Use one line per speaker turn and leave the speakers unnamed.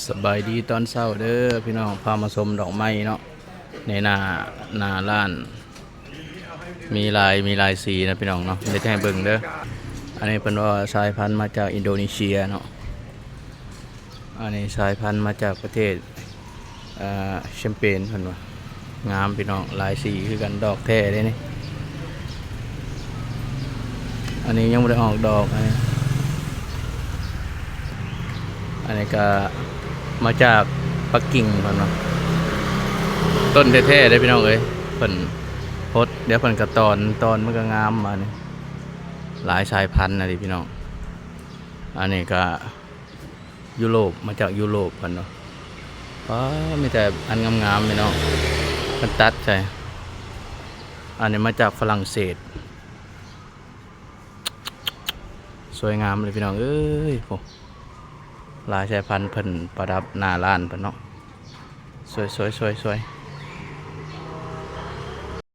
สบายดีตอนเช้าเด้อพี่น้องพามาชมดอกไม้เนาะในหน้าร้านมีลายสีนะพี่น้องเนาะได้ให้เบิ่งเด้ออันนี้เป็นว่าสายพันธุ์มาจากอินโดนีเซียเนาะอันนี้สายพันธุ์มาจากประเทศแชมเปญเพิ่นว่างามพี่น้องลายสีคือกันดอกแท้เด้นี่อันนี้ยังไม่ได้ออกดอกอันนี้ก็มาจากปักกิ่งเพิ่นว่าต้นแท้ๆได้พี่น้องเอ้ยเพิ่นพดเดี๋ยวเพิ่นก็ตอนมันก็งามมานี่หลายสายพันธุ์นะดิพี่น้องอันนี้ก็ยุโรปมาจากยุโรปเพิ่นเนาะมีแต่อันงามๆพี่น้องเพิ่นตัดใช่อันนี้มาจากฝรั่งเศสสวยงามเลยพี่น้องเอ้ยโหหลายสายพันธุ์เพิ่นประดับหน้าร้านเพิ่นเนาะสวย